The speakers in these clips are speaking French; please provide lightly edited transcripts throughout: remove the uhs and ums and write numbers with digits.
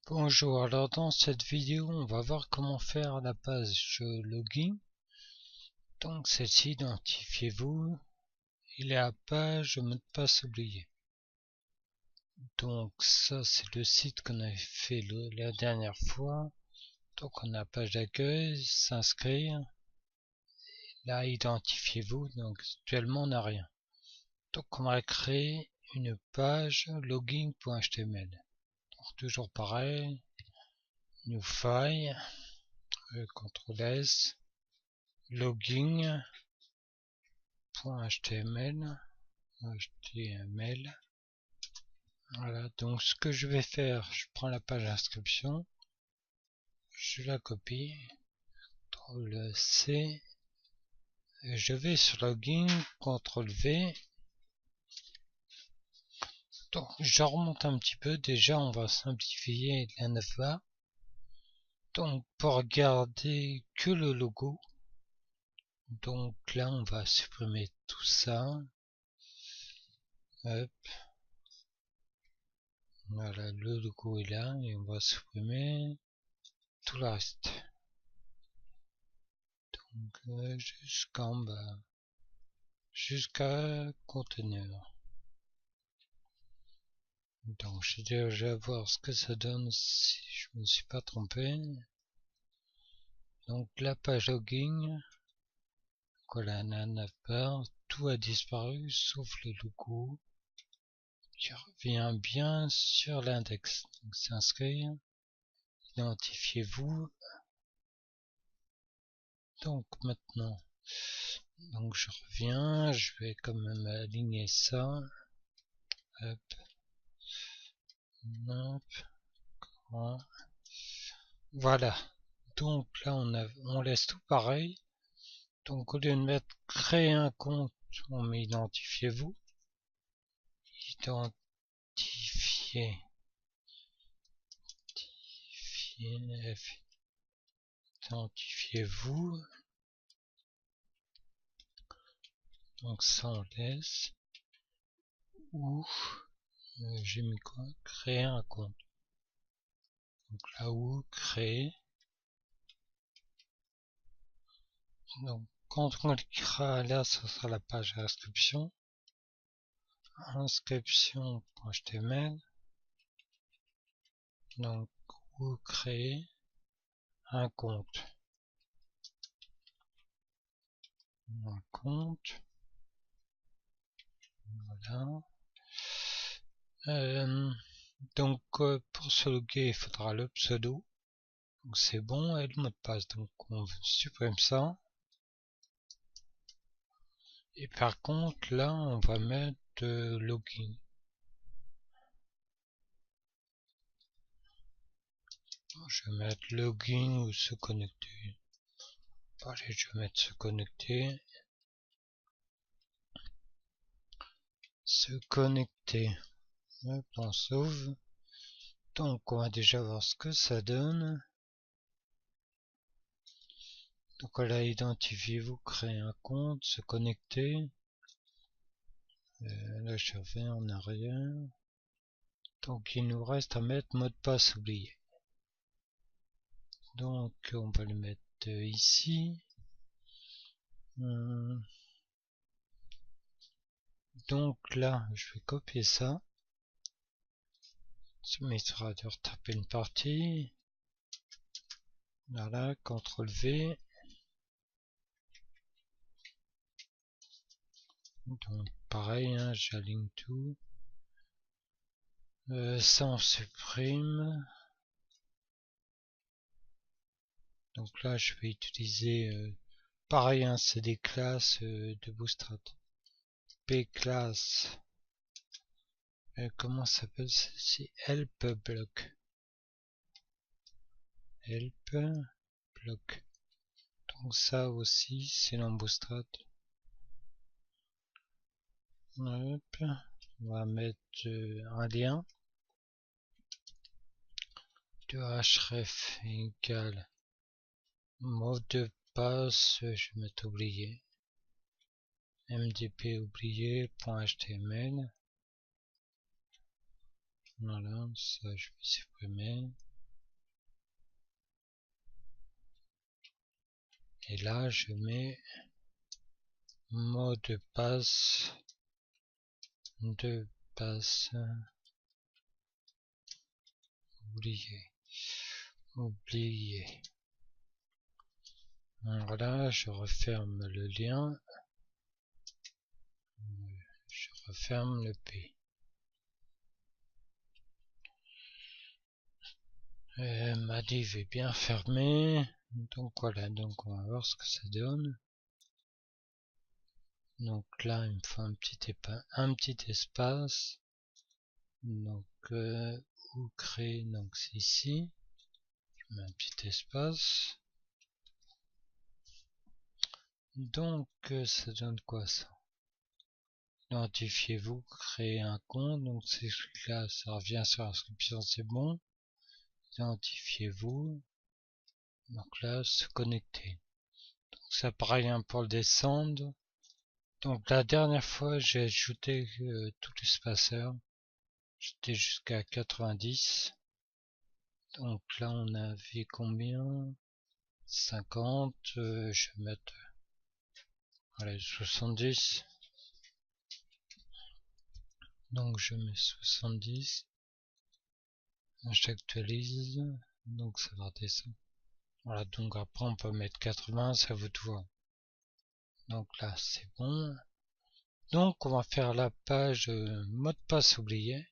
Bonjour, alors dans cette vidéo on va voir comment faire la page login. Donc celle-ci, identifiez-vous, et la page mot de passe oublié. Donc ça c'est le site qu'on avait fait la dernière fois. Donc on a la page d'accueil, s'inscrire, là identifiez-vous, donc actuellement on n'a rien. Donc on va créer une page login.html. Donc toujours pareil, new file, CTRL S, login.html. Voilà, donc ce que je vais faire, je prends la page d'inscription, je la copie, CTRL C, et je vais sur login, CTRL V. Donc je remonte un petit peu, déjà on va simplifier la navigation. Donc pour garder que le logo, donc là on va supprimer tout ça. Hop. Voilà, le logo est là et on va supprimer tout le reste. Donc jusqu'en bas, jusqu'à conteneur. Donc je vais déjà voir ce que ça donne si je me suis pas trompé. Donc la page login, voilà, navbar, tout a disparu sauf le logo qui revient bien sur l'index. Donc s'inscrire, identifiez-vous. Donc maintenant, donc je reviens, je vais quand même aligner ça. Hop. Hop. Voilà. Donc là on laisse tout pareil. Donc au lieu de mettre créer un compte, on met identifiez-vous. Identifiez-vous. Donc ça on laisse. Ou j'ai mis quoi? Créer un compte. Donc là où créer. Donc quand on cliquera là, ce sera la page d'inscription. Inscription.html. Donc où créer un compte. Un compte. Voilà. Donc pour se loguer, il faudra le pseudo. Donc c'est bon, et le mot de passe. Donc on supprime ça. Et par contre là on va mettre login. Je vais mettre login ou se connecter. Allez, je vais mettre se connecter. Se connecter. Hop, on sauve. Donc on va déjà voir ce que ça donne. Donc voilà, identifiez-vous, créer un compte, se connecter. Là je reviens en arrière. Donc il nous reste à mettre mot de passe oublié. Donc on va le mettre ici. Donc là je vais copier ça. Ça m'évitera de retaper une partie. Voilà, CTRL V. Donc pareil, hein, j'aligne tout. Ça on supprime. Donc là je vais utiliser pareil, hein, c'est des classes de Bootstrap. P-class. Comment ça s'appelle? C'est help block. Help block. Donc ça aussi c'est dans Bootstrap. Hop. On va mettre un lien de href égale mot de passe, je vais mettre oublié. mdp oublié.html. Voilà, ça je vais supprimer. Et là, je mets mot de passe oublié. Voilà, je referme le lien, je referme le P. Ma div est bien fermée, donc voilà, donc on va voir ce que ça donne. Donc là, il me faut un petit espace. Donc où créer, donc c'est ici. Je mets un petit espace. Donc ça donne quoi ça? Identifiez-vous, créer un compte. Donc c'est là, ça revient sur l'inscription, c'est bon. Identifiez-vous. Donc là, se connecter. Donc ça pareil pour le descendre. Donc la dernière fois, j'ai ajouté tout l'espaceur. J'étais jusqu'à 90. Donc là, on avait combien? 50. Je vais mettre allez, 70. Donc je mets 70. J'actualise. Donc ça va descendre. Voilà, donc après on peut mettre 80, ça vous de voir. Donc là, c'est bon. Donc on va faire la page mot de passe oublié.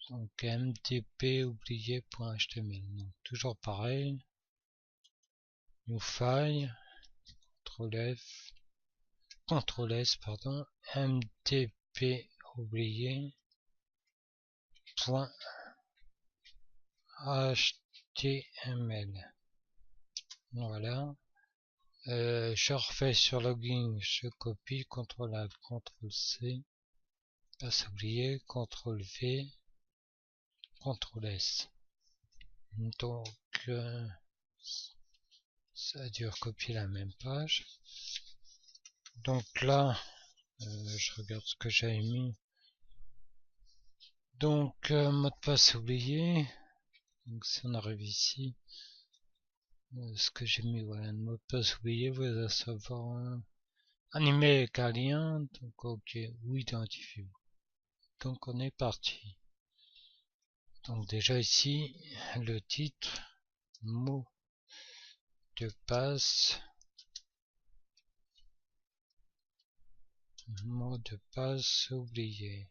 Donc mtp oublié.html. Donc toujours pareil. New file. CTRL S, pardon. mtp oublié.html. Voilà. Je refais sur login, je copie, CTRL A, CTRL C. Passe oublié, CTRL V, CTRL S. Donc ça a dû recopier la même page. Donc là, je regarde ce que j'avais mis. Donc mot de passe oublié. Donc si on arrive ici, ce que j'ai mis, voilà, le mot de passe oublié, vous allez savoir un email avec un lien. Donc ok, où identifiez-vous. Donc on est parti. Donc déjà ici, le titre, mot de passe oublié.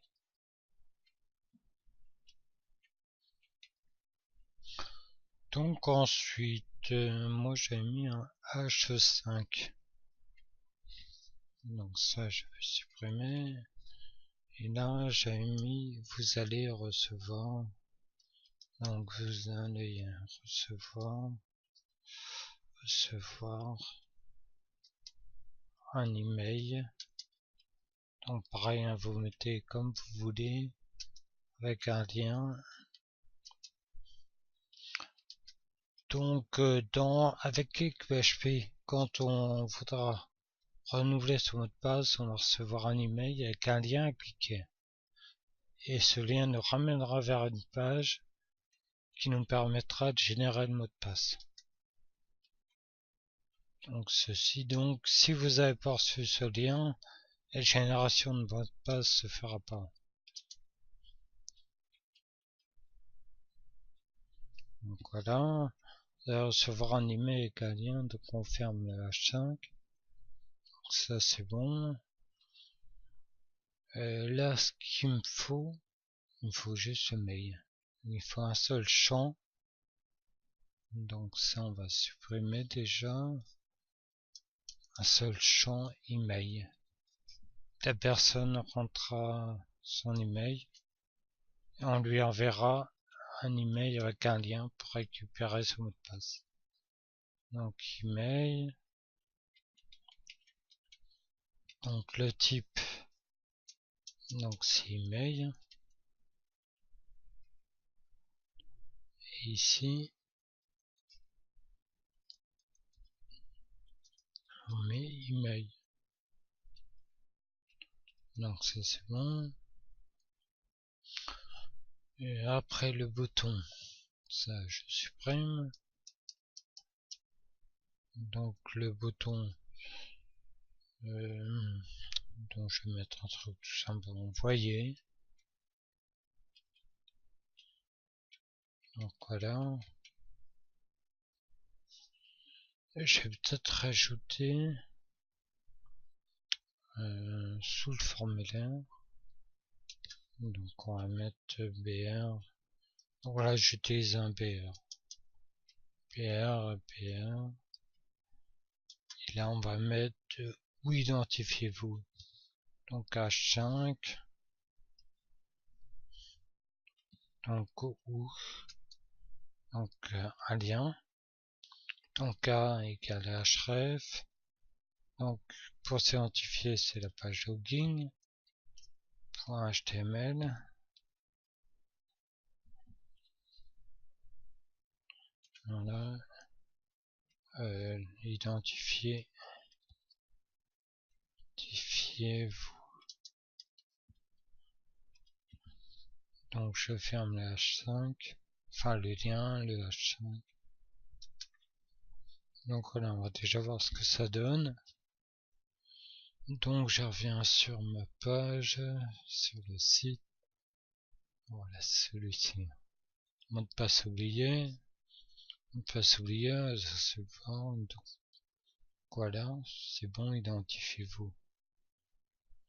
Donc ensuite, moi j'ai mis un H5. Donc ça je vais supprimer. Et là j'ai mis vous allez recevoir. Donc vous allez recevoir un email. Donc pareil, vous mettez comme vous voulez avec un lien. Donc avec ClickPHP, quand on voudra renouveler son mot de passe, on va recevoir un email avec un lien à cliquer. Et ce lien nous ramènera vers une page qui nous permettra de générer le mot de passe. Donc ceci, donc si vous n'avez pas reçu ce lien, la génération de mot de passe se fera pas. Donc voilà, vous allez recevoir un email avec un lien, donc on ferme le H5. Donc ça c'est bon. Là ce qu'il me faut, il me faut juste ce mail. Il faut un seul champ. Donc ça on va supprimer déjà. Un seul champ email. La personne rentrera son email et on lui enverra un email avec un lien pour récupérer son mot de passe. Donc email. Donc le type, donc c'est email. Et ici on met email. Donc ça c'est bon. Et après le bouton, ça je supprime. Donc le bouton, donc je vais mettre un truc tout simplement envoyer. Donc voilà. Je vais peut-être rajouter sous le formulaire. Donc on va mettre BR. Donc voilà, j'utilise un BR. BR. Et là on va mettre où identifiez-vous. Donc H5. Donc où. Donc un lien. Donc A égale href. Donc pour s'identifier c'est la page login. .html. Voilà. Identifiez-vous. Donc je ferme le H5. Enfin le lien, le H5. Donc voilà, on va déjà voir ce que ça donne. Donc je reviens sur ma page, sur le site. Voilà, celui-ci. Mot de passe oublié. Mot de passe oublié, ça se voit. Donc voilà, c'est bon, identifiez-vous.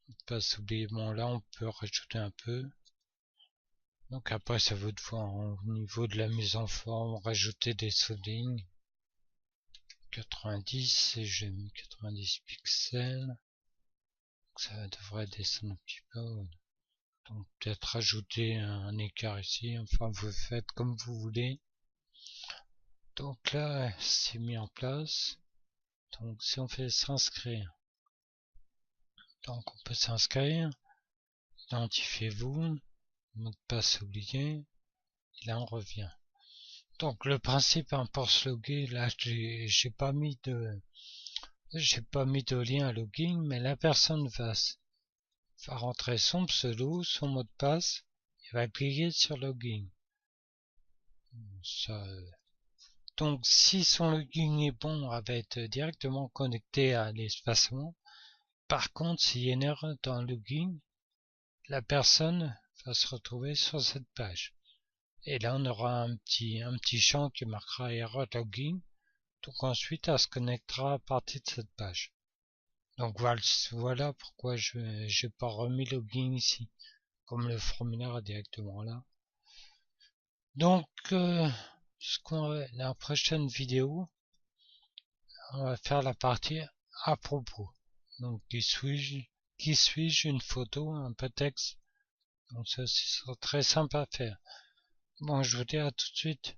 Mot de passe oublié, bon là on peut rajouter un peu. Donc après ça vaut de voir au niveau de la mise en forme, rajouter des soulignes. 90 et j'ai mis 90 pixels. Donc ça devrait descendre un petit peu. Donc peut-être rajouter un écart ici, enfin vous faites comme vous voulez. Donc là c'est mis en place. Donc si on fait s'inscrire, donc on peut s'inscrire, identifiez-vous, mot de passe oublié, et là on revient. Donc le principe pour se loguer, là j'ai pas mis de lien à login, mais la personne va rentrer son pseudo, son mot de passe, et va cliquer sur login. Ça, donc si son login est bon, elle va être directement connectée à l'espacement. Par contre, s'il y a une erreur dans le login, la personne va se retrouver sur cette page. Et là, on aura un petit champ qui marquera erreur login. Donc ensuite, elle se connectera à partir de cette page. Donc voilà pourquoi je n'ai pas remis login ici, comme le formulaire est directement là. Donc, la prochaine vidéo, on va faire la partie à propos. Donc, qui suis-je, une photo, un peu de texte. Donc ça, ce sera très simple à faire. Bon, je vous dis à tout de suite.